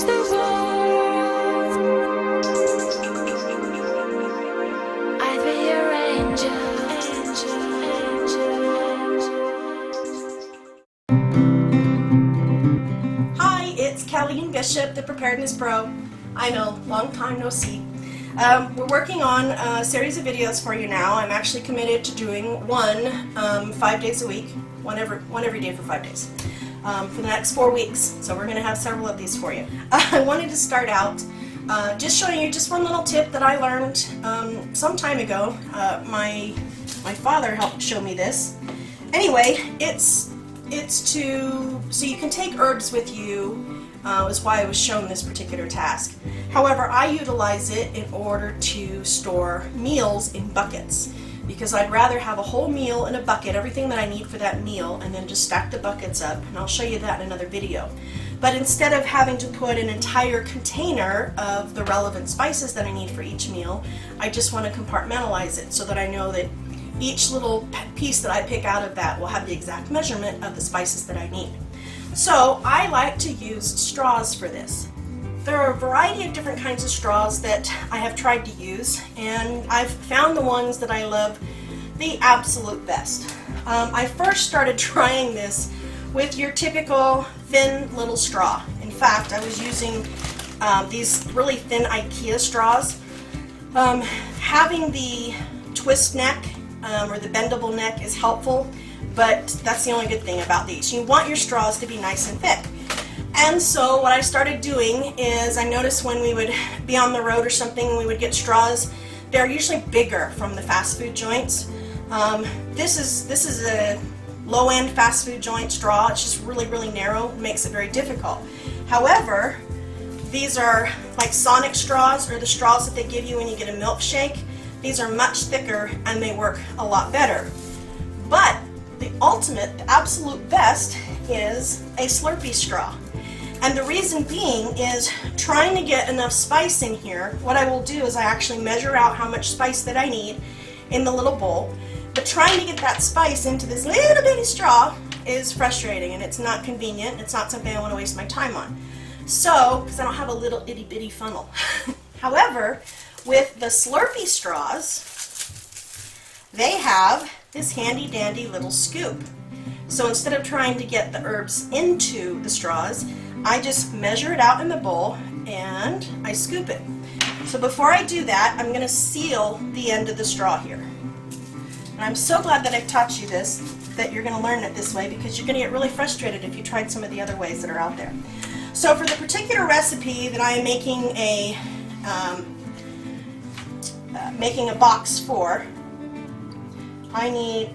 the world. I'd be your angel. Hi, it's Kellene Bishop, the Preparedness Pro. I know, long time no see. We're working on a series of videos for you now. I'm actually committed to doing one 5 days a week, one every day for 5 days, for the next 4 weeks. So we're going to have several of these for you. I wanted to start out just showing you just one little tip that I learned some time ago. My father helped show me this. Anyway, it's so you can take herbs with you. Is why I was shown this particular task. However, I utilize it in order to store meals in buckets, because I'd rather have a whole meal in a bucket, everything that I need for that meal, and then just stack the buckets up, and I'll show you that in another video. But instead of having to put an entire container of the relevant spices that I need for each meal, I just want to compartmentalize it so that I know that each little piece that I pick out of that will have the exact measurement of the spices that I need. So I like to use straws for this. There are a variety of different kinds of straws that I have tried to use, and I've found the ones that I love the absolute best. I first started trying this with your typical thin little straw. In fact, I was using these really thin IKEA straws. Having the twist neck or the bendable neck is helpful, but that's the only good thing about these. You want your straws to be nice and thick. And so what I started doing is, I noticed when we would be on the road or something and we would get straws, they're usually bigger from the fast food joints. This is a low-end fast food joint straw. It's just really narrow. It makes it very difficult. However, these are like Sonic straws, or the straws that they give you when you get a milkshake. These are much thicker and they work a lot better. But the ultimate, the absolute best is a Slurpee straw. And the reason being is, trying to get enough spice in here, what I will do is I actually measure out how much spice that I need in the little bowl. But trying to get that spice into this little bitty straw is frustrating, and it's not convenient. It's not something I want to waste my time on. So, because I don't have a little itty bitty funnel. However, with the Slurpee straws, they have this handy dandy little scoop. So instead of trying to get the herbs into the straws, I just measure it out in the bowl and I scoop it. So before I do that, I'm going to seal the end of the straw here. And I'm so glad that I've taught you this, that you're going to learn it this way, because you're going to get really frustrated if you tried some of the other ways that are out there. So for the particular recipe that I am making a box for, I need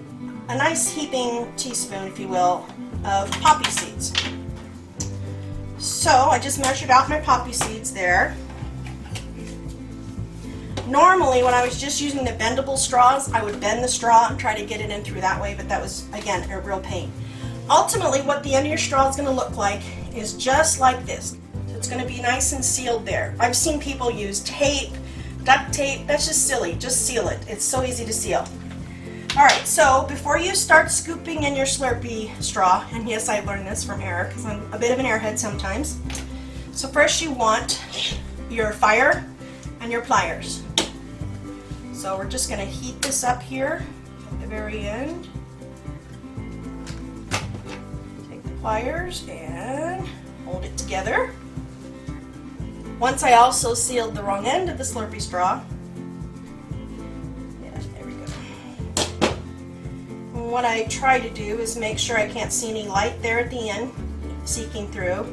a nice heaping teaspoon, if you will, of poppy seeds. So I just measured out my poppy seeds there. Normally, when I was just using the bendable straws, I would bend the straw and try to get it in through that way, but that was, again, a real pain. Ultimately, what the end of your straw is going to look like is just like this. It's going to be nice and sealed there. I've seen people use tape, duct tape. That's just silly. Just seal it. It's so easy to seal. Alright, so before you start scooping in your Slurpee straw, and yes, I learned this from Eric, because I'm a bit of an airhead sometimes. So first you want your fire and your pliers. So we're just going to heat this up here at the very end. Take the pliers and hold it together. Once I also sealed the wrong end of the Slurpee straw. What I try to do is make sure I can't see any light there at the end, seeking through,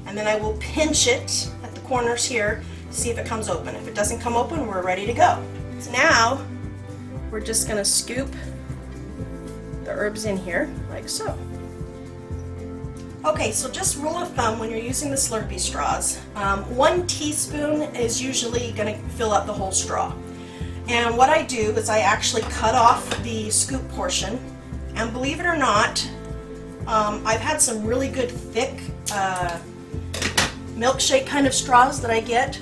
and then I will pinch it at the corners here to see if it comes open. If it doesn't come open, we're ready to go. So now we're just going to scoop the herbs in here like so. Okay, so just rule of thumb when you're using the Slurpee straws, 1 teaspoon is usually going to fill up the whole straw. And what I do is I actually cut off the scoop portion, and believe it or not, I've had some really good thick milkshake kind of straws that I get,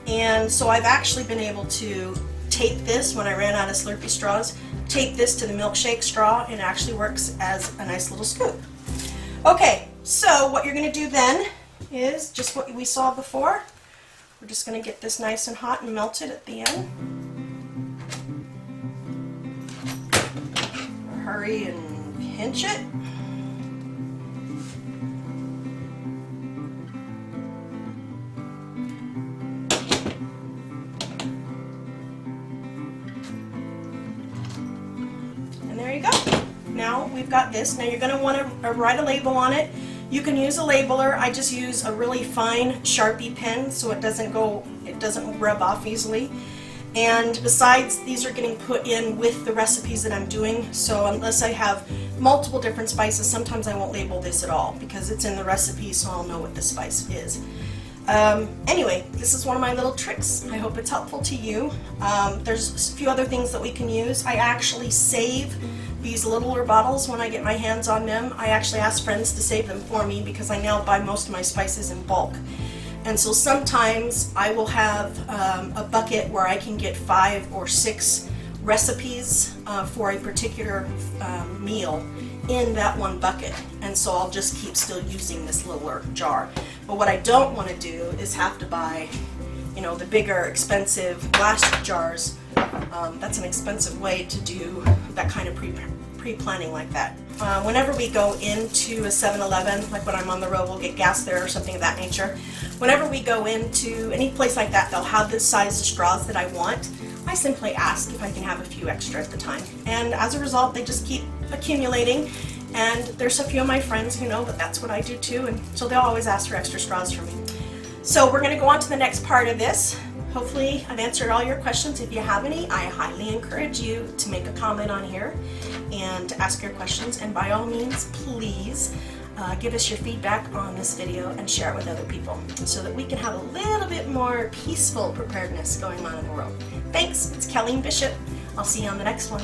and so I've actually been able to tape this when I ran out of Slurpee straws, tape this to the milkshake straw, and it actually works as a nice little scoop. Okay, so what you're going to do then is just what we saw before. We're just going to get this nice and hot and melted at the end. Hurry and pinch it. And there you go. Now we've got this. Now you're going to want to write a label on it. You can use a labeler. I just use a really fine Sharpie pen so it doesn't rub off easily. And besides, these are getting put in with the recipes that I'm doing, so unless I have multiple different spices, sometimes I won't label this at all because it's in the recipe, so I'll know what the spice is. Anyway, this is one of my little tricks. I hope it's helpful to you. There's a few other things that we can use. I actually save these littler bottles when I get my hands on them. I actually ask friends to save them for me because I now buy most of my spices in bulk. And so sometimes I will have a bucket where I can get 5 or 6 recipes for a particular meal in that one bucket. And so I'll just keep still using this littler jar. But what I don't want to do is have to buy, you know, the bigger, expensive glass jars. That's an expensive way to do that kind of pre-planning like that. Whenever we go into a 7-Eleven, like when I'm on the road, we'll get gas there or something of that nature. Whenever we go into any place like that, they'll have the size of straws that I want. I simply ask if I can have a few extra at the time. And as a result, they just keep accumulating. And there's a few of my friends who know that that's what I do too, and so they'll always ask for extra straws from me. So we're going to go on to the next part of this. Hopefully I've answered all your questions. If you have any, I highly encourage you to make a comment on here and to ask your questions. And by all means, please give us your feedback on this video and share it with other people so that we can have a little bit more peaceful preparedness going on in the world. Thanks, it's Kellene Bishop. I'll see you on the next one.